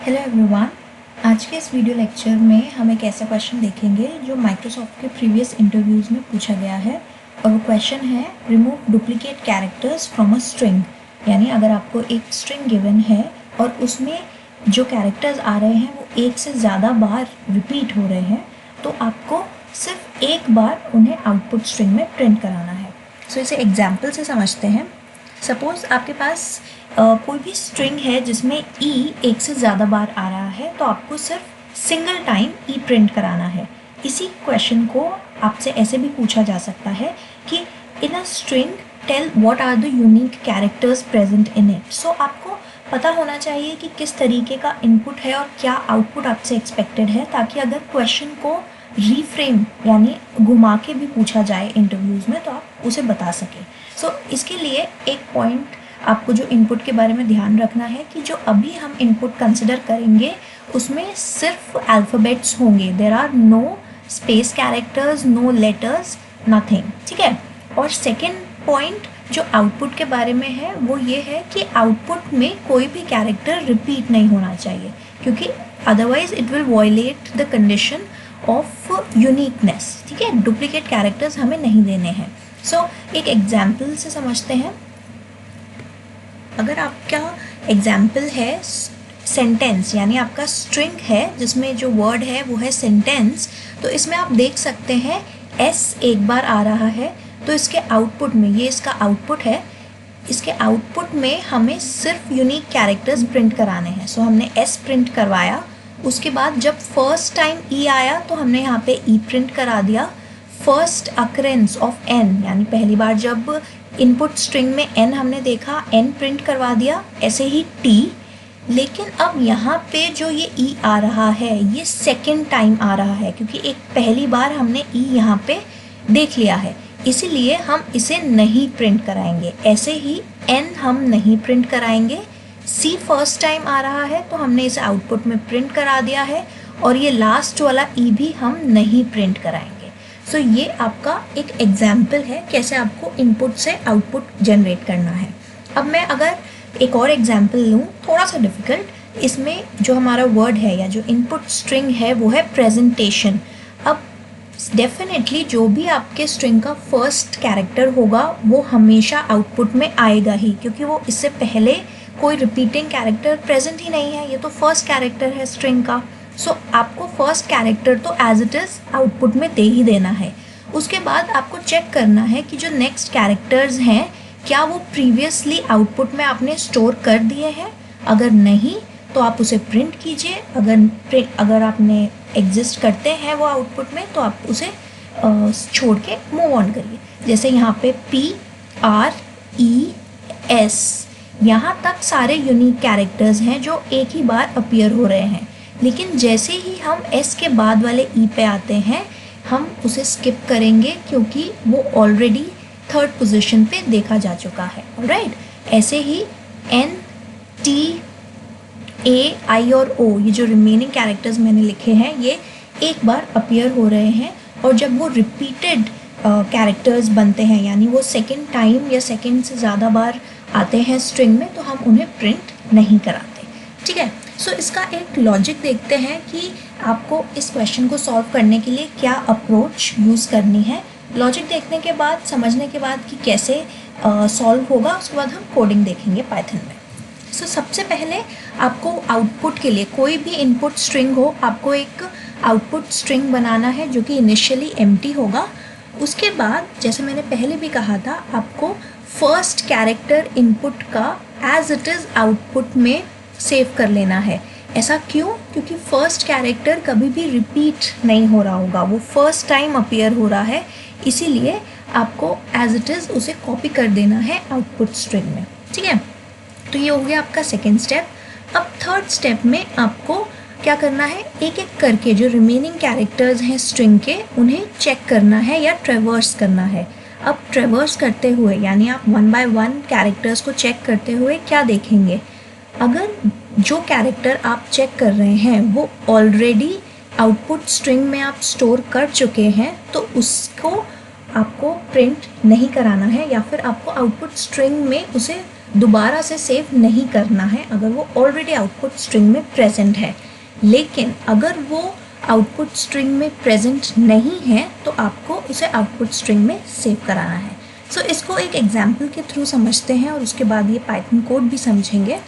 Hello everyone. आज के इस वीडियो लेक्चर में हम एक ऐसा क्वेश्चन देखेंगे जो माइक्रोसॉफ्ट के प्रीवियस इंटरव्यूज़ में पूछा गया है और वो क्वेश्चन है remove duplicate characters from a string. यानी अगर आपको एक स्ट्रिंग गिवन है और उसमें जो कैरेक्टर्स आ रहे हैं वो एक से ज़्यादा बार रिपीट हो रहे हैं तो आपको सिर्फ एक बार उन्हें आउटपुट स्ट्रिंग में प्रिंट कराना है। सो इसे एग्जाम्पल से समझते हैं। सपोज़ आपके पास कोई भी स्ट्रिंग है जिसमें ई एक से ज़्यादा बार आ रहा है तो आपको सिर्फ सिंगल टाइम ई प्रिंट कराना है। इसी क्वेश्चन को आपसे ऐसे भी पूछा जा सकता है कि in a string tell what are the unique characters present in it. So आपको पता होना चाहिए कि किस तरीके का इनपुट है और क्या आउटपुट आपसे एक्सपेक्टेड है, ताकि अगर क्वेश्चन को रीफ्रेम यानी घुमा के भी पूछा जाए इंटरव्यूज़ में तो आप उसे बता सकें। सो इसके लिए एक पॉइंट आपको जो इनपुट के बारे में ध्यान रखना है कि जो अभी हम इनपुट कंसिडर करेंगे उसमें सिर्फ अल्फ़ाबेट्स होंगे। There are no space characters, no letters, nothing. ठीक है। और सेकेंड पॉइंट जो आउटपुट के बारे में है वो ये है कि आउटपुट में कोई भी कैरेक्टर रिपीट नहीं होना चाहिए, क्योंकि otherwise it will violate the condition of uniqueness. ठीक है। डुप्लीकेट कैरेक्टर्स हमें नहीं देने हैं। सो एक एग्जाम्पल से समझते हैं। अगर आपका एग्जाम्पल है सेंटेंस, यानी आपका स्ट्रिंग है जिसमें जो वर्ड है वो है सेंटेंस, तो इसमें आप देख सकते हैं एस एक बार आ रहा है तो इसके आउटपुट में, ये इसका आउटपुट है, इसके आउटपुट में हमें सिर्फ यूनिक कैरेक्टर्स प्रिंट कराने हैं। सो हमने एस प्रिंट करवाया, उसके बाद जब फर्स्ट टाइम ई आया तो हमने यहाँ पे ई प्रिंट करा दिया। फर्स्ट अकरेंस ऑफ एन, यानी पहली बार जब इनपुट स्ट्रिंग में एन हमने देखा, एन प्रिंट करवा दिया। ऐसे ही टी। लेकिन अब यहाँ पे जो ये ई आ रहा है ये सेकेंड टाइम आ रहा है, क्योंकि एक पहली बार हमने ई यहाँ पे देख लिया है, इसीलिए हम इसे नहीं प्रिंट कराएंगे। ऐसे ही एन हम नहीं प्रिंट कराएंगे। सी फर्स्ट टाइम आ रहा है तो हमने इसे आउटपुट में प्रिंट करा दिया है, और ये लास्ट वाला ई भी हम नहीं प्रिंट कराएंगे। सो ये आपका एक एग्जाम्पल है कैसे आपको इनपुट से आउटपुट जनरेट करना है। अब मैं अगर एक और एग्जाम्पल लूँ, थोड़ा सा डिफ़िकल्ट, इसमें जो हमारा वर्ड है या जो इनपुट स्ट्रिंग है वो है प्रेजेंटेशन। अब डेफिनेटली जो भी आपके स्ट्रिंग का फर्स्ट कैरेक्टर होगा वो हमेशा आउटपुट में आएगा ही, क्योंकि वो इससे पहले कोई रिपीटिंग कैरेक्टर प्रेजेंट ही नहीं है, ये तो फर्स्ट कैरेक्टर है स्ट्रिंग का। सो आपको फर्स्ट कैरेक्टर तो एज इट इज़ आउटपुट में दे ही देना है। उसके बाद आपको चेक करना है कि जो नेक्स्ट कैरेक्टर्स हैं क्या वो प्रीवियसली आउटपुट में स्टोर कर दिए हैं। अगर नहीं तो आप उसे प्रिंट कीजिए, अगर आपने एग्जिस्ट करते हैं वो आउटपुट में तो आप उसे छोड़ के मूव ऑन करिए। जैसे यहाँ पे PRES, यहाँ तक सारे यूनिक कैरेक्टर्स हैं जो एक ही बार अपीयर हो रहे हैं, लेकिन जैसे ही हम S के बाद वाले E पे आते हैं हम उसे स्किप करेंगे, क्योंकि वो ऑलरेडी थर्ड पोजीशन पे देखा जा चुका है। ऑलराइट। ऐसे ही N, T, A, I और O, ये जो रिमेनिंग कैरेक्टर्स मैंने लिखे हैं ये एक बार अपीयर हो रहे हैं, और जब वो रिपीटेड कैरेक्टर्स बनते हैं यानी वो सेकेंड टाइम या सेकेंड से ज़्यादा बार आते हैं स्ट्रिंग में तो हम उन्हें प्रिंट नहीं कराते। ठीक है। सो इसका एक लॉजिक देखते हैं कि आपको इस क्वेश्चन को सॉल्व करने के लिए क्या अप्रोच यूज़ करनी है। लॉजिक देखने के बाद, समझने के बाद कि कैसे सॉल्व होगा, उसके बाद हम कोडिंग देखेंगे पाइथन में। सो सबसे पहले आपको आउटपुट के लिए, कोई भी इनपुट स्ट्रिंग हो, आपको एक आउटपुट स्ट्रिंग बनाना है जो कि इनिशियली एम्प्टी होगा। उसके बाद जैसे मैंने पहले भी कहा था, आपको फर्स्ट कैरेक्टर इनपुट का एज इट इज़ आउटपुट में सेव कर लेना है। ऐसा क्यों? क्योंकि फर्स्ट कैरेक्टर कभी भी रिपीट नहीं हो रहा होगा, वो फर्स्ट टाइम अपीयर हो रहा है, इसीलिए आपको एज इट इज़ उसे कॉपी कर देना है आउटपुट स्ट्रिंग में। ठीक है। तो ये हो गया आपका सेकेंड स्टेप। अब थर्ड स्टेप में आपको क्या करना है, एक एक करके जो रिमेनिंग कैरेक्टर्स हैं स्ट्रिंग के उन्हें चेक करना है या ट्रेवर्स करना है। अब ट्रेवर्स करते हुए यानी आप 1 by 1 कैरेक्टर्स को चेक करते हुए क्या देखेंगे, अगर जो कैरेक्टर आप चेक कर रहे हैं वो ऑलरेडी आउटपुट स्ट्रिंग में आप स्टोर कर चुके हैं तो उसको आपको प्रिंट नहीं कराना है, या फिर आपको आउटपुट स्ट्रिंग में उसे दोबारा से सेव नहीं करना है अगर वो ऑलरेडी आउटपुट स्ट्रिंग में प्रेजेंट है। लेकिन अगर वो आउटपुट स्ट्रिंग में प्रेजेंट नहीं है तो आपको इसे आउटपुट स्ट्रिंग में सेव कराना है। सो इसको एक एग्जाम्पल के थ्रू समझते हैं और उसके बाद ये पाइथन कोड भी समझेंगे।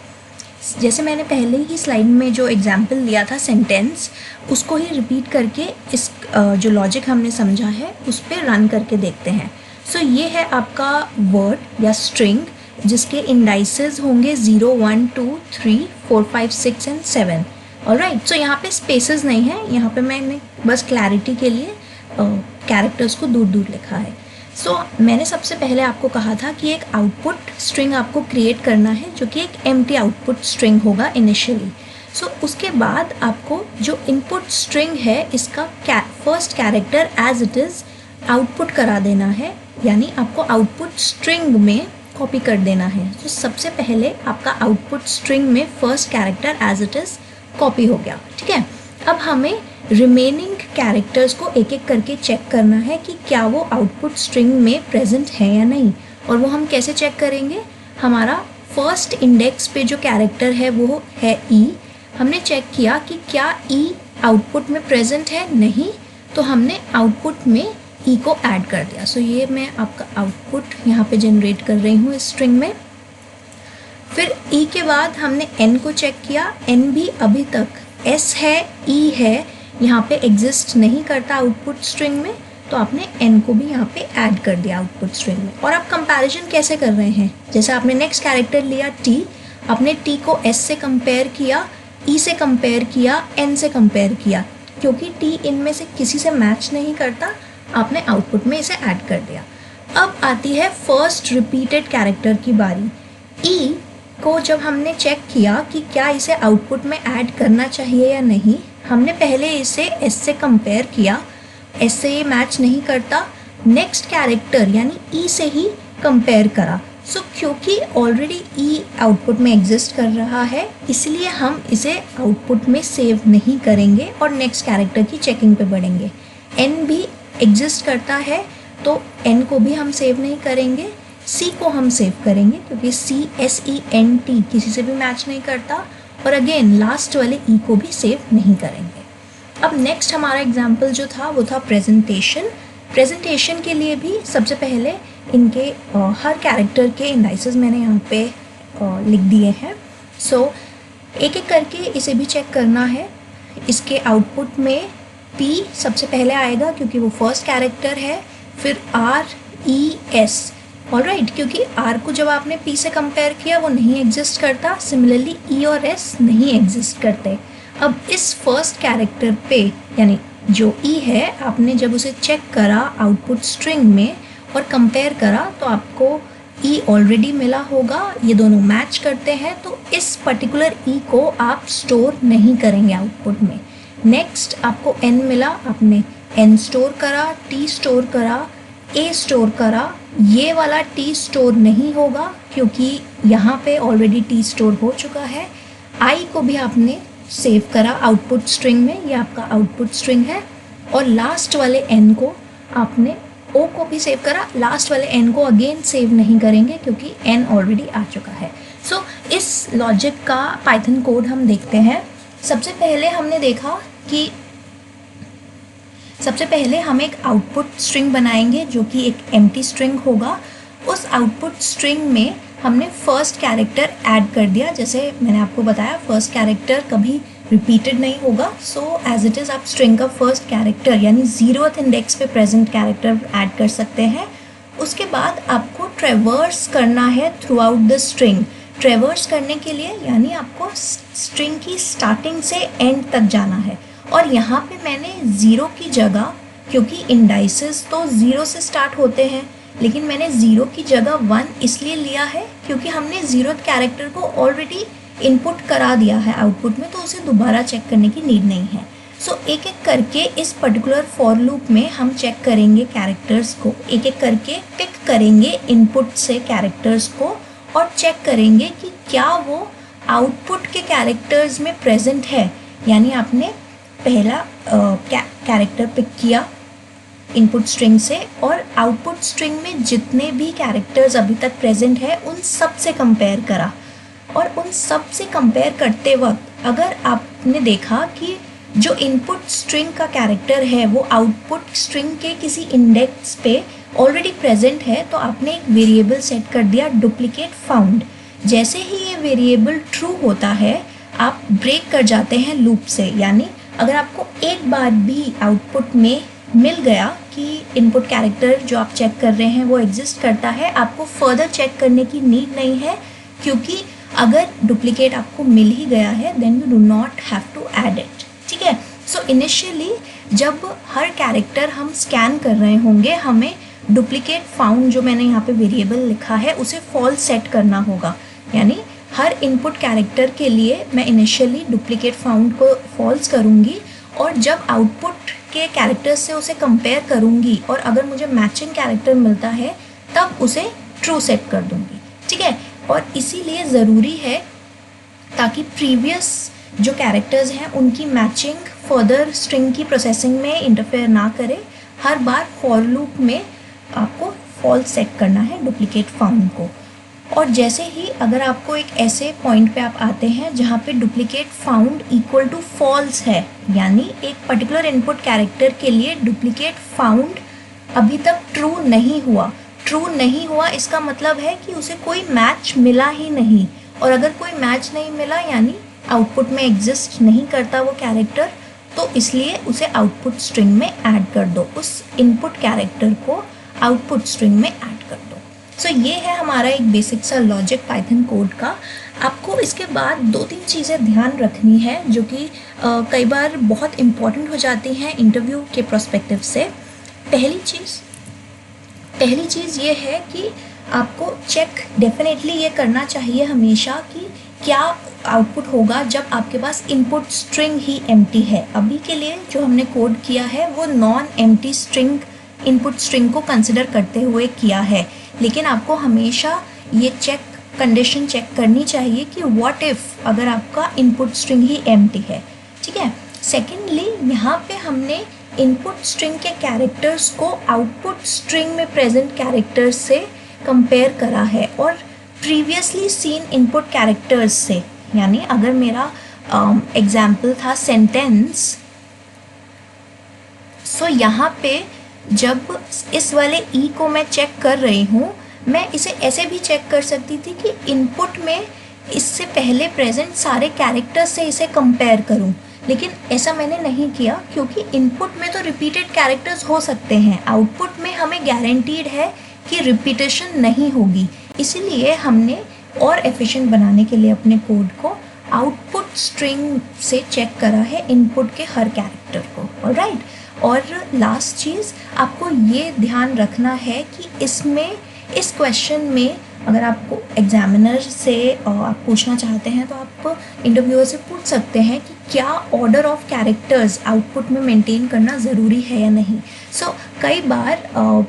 जैसे मैंने पहले ही स्लाइड में जो एग्जाम्पल लिया था सेंटेंस, उसको ही रिपीट करके इस जो लॉजिक हमने समझा है उस पर रन करके देखते हैं। सो ये है आपका वर्ड या स्ट्रिंग जिसके इंडाइसेस होंगे 0, 1, 2, 3, 4, 5, 6 एंड 7। ऑलराइट, सो यहाँ पे स्पेसेस नहीं है, यहाँ पे मैंने बस क्लैरिटी के लिए कैरेक्टर्स को दूर दूर लिखा है। सो मैंने सबसे पहले आपको कहा था कि एक आउटपुट स्ट्रिंग आपको क्रिएट करना है जो कि एक एम्प्टी आउटपुट स्ट्रिंग होगा इनिशियली। सो उसके बाद आपको जो इनपुट स्ट्रिंग है इसका first character as it is output करा देना है, यानी आपको आउटपुट स्ट्रिंग में कॉपी कर देना है। तो सबसे पहले आपका आउटपुट स्ट्रिंग में first character as it is copy हो गया, ठीक है। अब हमें रिमेनिंग कैरेक्टर्स को एक एक करके चेक करना है कि क्या वो आउटपुट स्ट्रिंग में प्रेजेंट है या नहीं। और वो हम कैसे चेक करेंगे, हमारा फर्स्ट इंडेक्स पे जो कैरेक्टर है वो है ई। हमने चेक किया कि क्या ई आउटपुट में प्रेजेंट है, नहीं, तो हमने आउटपुट में ई को ऐड कर दिया। सो ये मैं आपका आउटपुट यहाँ पे जनरेट कर रही हूँ इस स्ट्रिंग में। फिर ई के बाद हमने एन को चेक किया, एन भी अभी तक एस है, ई है, यहाँ पे एग्जिस्ट नहीं करता आउटपुट स्ट्रिंग में, तो आपने एन को भी यहाँ पे ऐड कर दिया आउटपुट स्ट्रिंग में। और आप कंपैरिजन कैसे कर रहे हैं, जैसे आपने नेक्स्ट कैरेक्टर लिया टी, आपने टी को एस से कंपेयर किया, ई से कंपेयर किया, एन से कंपेयर किया, क्योंकि टी इनमें से किसी से मैच नहीं करता, आपने आउटपुट में इसे ऐड कर दिया। अब आती है फर्स्ट रिपीटेड कैरेक्टर की बारी। ई को जब हमने चेक किया कि क्या इसे आउटपुट में ऐड करना चाहिए या नहीं, हमने पहले इसे एस से कंपेयर किया, एस से ये मैच नहीं करता, नेक्स्ट कैरेक्टर यानी ई से ही कंपेयर करा। सो क्योंकि ऑलरेडी ई आउटपुट में एग्जिस्ट कर रहा है, इसलिए हम इसे आउटपुट में सेव नहीं करेंगे और नेक्स्ट कैरेक्टर की चेकिंग पे बढ़ेंगे। एन भी एग्जिस्ट करता है तो एन को भी हम सेव नहीं करेंगे, सी को हम सेव करेंगे क्योंकि C S E N T किसी से भी मैच नहीं करता, और अगेन लास्ट वाले ई को भी सेव नहीं करेंगे। अब नेक्स्ट हमारा एग्जाम्पल जो था वो था प्रेजेंटेशन। प्रेजेंटेशन के लिए भी सबसे पहले इनके हर कैरेक्टर के इंडाइसेस मैंने यहाँ पे लिख दिए हैं। सो एक एक करके इसे भी चेक करना है। इसके आउटपुट में पी सबसे पहले आएगा क्योंकि वो फर्स्ट कैरेक्टर है, फिर आर ई एस। ऑलराइट, क्योंकि आर को जब आपने पी से कंपेयर किया वो नहीं एग्जिस्ट करता, सिमिलरली ई और एस नहीं एग्जिस्ट करते। अब इस फर्स्ट कैरेक्टर पे यानी जो ई है, आपने जब उसे चेक करा आउटपुट स्ट्रिंग में और कंपेयर करा तो आपको ई ऑलरेडी मिला होगा, ये दोनों मैच करते हैं, तो इस पर्टिकुलर ई को आप स्टोर नहीं करेंगे आउटपुट में। नेक्स्ट आपको एन मिला, आपने एन स्टोर करा, टी स्टोर करा, ए स्टोर करा, ये वाला टी स्टोर नहीं होगा क्योंकि यहाँ पे ऑलरेडी टी स्टोर हो चुका है। आई को भी आपने सेव करा आउटपुट स्ट्रिंग में, ये आपका आउटपुट स्ट्रिंग है। और लास्ट वाले एन को आपने ओ को भी सेव करा, लास्ट वाले एन को अगेन सेव नहीं करेंगे क्योंकि एन ऑलरेडी आ चुका है। सो इस लॉजिक का पाइथन कोड हम देखते हैं। सबसे पहले हमने देखा कि सबसे पहले हम एक आउटपुट स्ट्रिंग बनाएंगे जो कि एक एम्प्टी स्ट्रिंग होगा। उस आउटपुट स्ट्रिंग में हमने फर्स्ट कैरेक्टर ऐड कर दिया। जैसे मैंने आपको बताया फर्स्ट कैरेक्टर कभी रिपीटेड नहीं होगा, सो एज इट इज़ आप स्ट्रिंग का फर्स्ट कैरेक्टर यानी 0th इंडेक्स पे प्रेजेंट कैरेक्टर ऐड कर सकते हैं। उसके बाद आपको ट्रेवर्स करना है थ्रू आउट द स्ट्रिंग। ट्रेवर्स करने के लिए यानी आपको स्ट्रिंग की स्टार्टिंग से एंड तक जाना है। और यहाँ पे मैंने 0 की जगह, क्योंकि इंडाइसेस तो 0 से स्टार्ट होते हैं, लेकिन मैंने 0 की जगह 1 इसलिए लिया है क्योंकि हमने 0th कैरेक्टर को ऑलरेडी इनपुट करा दिया है आउटपुट में, तो उसे दोबारा चेक करने की नीड नहीं है। सो एक एक करके इस पर्टिकुलर फॉर लूप में हम चेक करेंगे कैरेक्टर्स को, एक एक करके पिक करेंगे इनपुट से कैरेक्टर्स को और चेक करेंगे कि क्या वो आउटपुट के कैरेक्टर्स में प्रेजेंट है। यानी आपने पहला कैरेक्टर पिक किया, इनपुट स्ट्रिंग से, और आउटपुट स्ट्रिंग में जितने भी कैरेक्टर्स अभी तक प्रेजेंट है उन सब से कंपेयर करा। और उन सब से कंपेयर करते वक्त अगर आपने देखा कि जो इनपुट स्ट्रिंग का कैरेक्टर है वो आउटपुट स्ट्रिंग के किसी इंडेक्स पे ऑलरेडी प्रेजेंट है, तो आपने एक वेरिएबल सेट कर दिया डुप्लीकेट फाउंड। जैसे ही ये वेरिएबल ट्रू होता है आप ब्रेक कर जाते हैं लूप से, यानी अगर आपको एक बार भी आउटपुट में मिल गया कि इनपुट कैरेक्टर जो आप चेक कर रहे हैं वो एग्जिस्ट करता है, आपको फर्दर चेक करने की नीड नहीं है, क्योंकि अगर डुप्लीकेट आपको मिल ही गया है then you do not have to add it. ठीक है, सो इनिशियली जब हर कैरेक्टर हम स्कैन कर रहे होंगे हमें डुप्लीकेट फाउंड जो मैंने यहाँ पे वेरिएबल लिखा है उसे फॉल्स सेट करना होगा, यानी हर इनपुट कैरेक्टर के लिए मैं इनिशियली डुप्लीकेट फाउंड को फॉल्स करूँगी, और जब आउटपुट के कैरेक्टर से उसे कंपेयर करूँगी और अगर मुझे मैचिंग कैरेक्टर मिलता है तब उसे ट्रू सेट कर दूँगी। ठीक है, और इसीलिए ज़रूरी है ताकि प्रीवियस जो कैरेक्टर्स हैं उनकी मैचिंग फर्दर स्ट्रिंग की प्रोसेसिंग में इंटरफेयर ना करे, हर बार फॉर लूप में आपको फॉल्स सेट करना है डुप्लीकेट फाउंड को। और जैसे ही अगर आपको एक ऐसे पॉइंट पे आप आते हैं जहाँ पे duplicate found equal to false है, यानी एक पर्टिकुलर इनपुट कैरेक्टर के लिए डुप्लीकेट फाउंड अभी तक ट्रू नहीं हुआ, इसका मतलब है कि उसे कोई मैच मिला ही नहीं, और अगर कोई मैच नहीं मिला यानी आउटपुट में एग्जिस्ट नहीं करता वो कैरेक्टर, तो इसलिए उसे आउटपुट स्ट्रिंग में ऐड कर दो, उस इनपुट कैरेक्टर को आउटपुट स्ट्रिंग में ऐड कर दो। सो ये है हमारा एक बेसिक सा लॉजिक पाइथन कोड का। आपको इसके बाद 2-3 चीज़ें ध्यान रखनी है जो कि कई बार बहुत इम्पॉर्टेंट हो जाती हैं इंटरव्यू के प्रोस्पेक्टिव से। पहली चीज़ ये है कि आपको चेक डेफिनेटली ये करना चाहिए हमेशा कि क्या आउटपुट होगा जब आपके पास इनपुट स्ट्रिंग ही एम्प्टी है। अभी के लिए जो हमने कोड किया है वो non empty string input string को कंसिडर करते हुए किया है, लेकिन आपको हमेशा ये कंडीशन चेक करनी चाहिए कि व्हाट इफ़ अगर आपका इनपुट स्ट्रिंग ही एम्प्टी है। ठीक है, सेकेंडली यहाँ पे हमने इनपुट स्ट्रिंग के कैरेक्टर्स को आउटपुट स्ट्रिंग में प्रेजेंट कैरेक्टर्स से कंपेयर करा है और प्रीवियसली सीन इनपुट कैरेक्टर्स से, यानी अगर मेरा एग्जाम्पल था सेंटेंस, सो यहाँ पे जब इस वाले ई को मैं चेक कर रही हूँ मैं इसे ऐसे भी चेक कर सकती थी कि इनपुट में इससे पहले प्रेजेंट सारे कैरेक्टर्स से इसे कंपेयर करूँ, लेकिन ऐसा मैंने नहीं किया क्योंकि इनपुट में तो रिपीटेड कैरेक्टर्स हो सकते हैं, आउटपुट में हमें गारंटीड है कि रिपीटेशन नहीं होगी। इसीलिए हमने और एफिशिएंट बनाने के लिए अपने कोड को आउटपुट स्ट्रिंग से चेक करा है इनपुट के हर कैरेक्टर को। ऑलराइट, और लास्ट चीज़ आपको ये ध्यान रखना है कि इस क्वेश्चन में अगर आपको एग्जामिनर से आप पूछना चाहते हैं तो आप इंटरव्यूअर से पूछ सकते हैं कि क्या ऑर्डर ऑफ कैरेक्टर्स आउटपुट में मेंटेन करना ज़रूरी है या नहीं। सो कई बार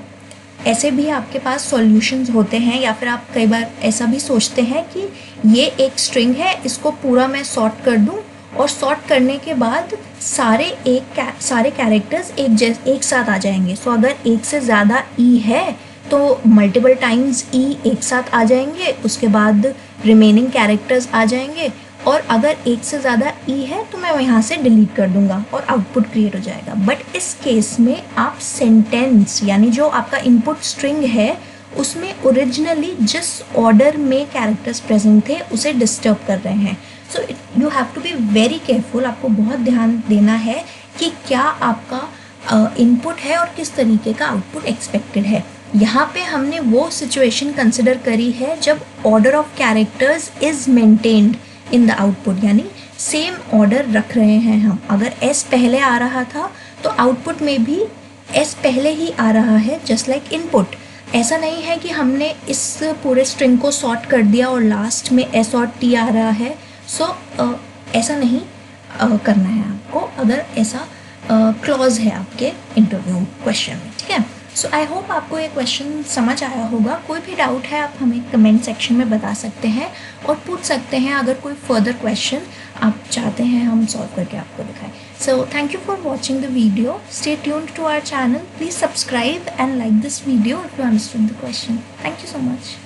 ऐसे भी आपके पास सॉल्यूशंस होते हैं, या फिर आप कई बार ऐसा भी सोचते हैं कि ये एक स्ट्रिंग है, इसको पूरा मैं सॉर्ट कर दूं और सॉर्ट करने के बाद सारे कैरेक्टर्स एक साथ आ जाएंगे। सो अगर एक से ज़्यादा ई है तो मल्टीपल टाइम्स ई एक साथ आ जाएंगे, उसके बाद रिमेनिंग कैरेक्टर्स आ जाएंगे, और अगर एक से ज़्यादा ई है तो मैं यहाँ से डिलीट कर दूँगा और आउटपुट क्रिएट हो जाएगा। बट इस केस में आप सेंटेंस यानी जो आपका इनपुट स्ट्रिंग है उसमें ओरिजिनली जिस ऑर्डर में कैरेक्टर्स प्रेजेंट थे उसे डिस्टर्ब कर रहे हैं। So you have to be very careful, आपको बहुत ध्यान देना है कि क्या आपका इनपुट है और किस तरीके का आउटपुट एक्सपेक्टेड है। यहाँ पे हमने वो सिचुएशन कंसिडर करी है जब order of characters is maintained in the output, यानी सेम ऑर्डर रख रहे हैं हम। अगर एस पहले आ रहा था तो आउटपुट में भी एस पहले ही आ रहा है, जस्ट लाइक इनपुट। ऐसा नहीं है कि हमने इस पूरे स्ट्रिंग को सॉर्ट कर दिया और लास्ट में एस और टी आ रहा है। सो ऐसा नहीं करना है आपको अगर ऐसा क्लॉज है आपके इंटरव्यू क्वेश्चन में। ठीक है, सो आई होप आपको ये क्वेश्चन समझ आया होगा। कोई भी डाउट है आप हमें कमेंट सेक्शन में बता सकते हैं और पूछ सकते हैं। अगर कोई फर्दर क्वेश्चन आप चाहते हैं हम सॉल्व करके आपको दिखाएं. So thank you for watching the video. Stay tuned to our channel. Please subscribe and like this video if you understood the question. Thank you so much.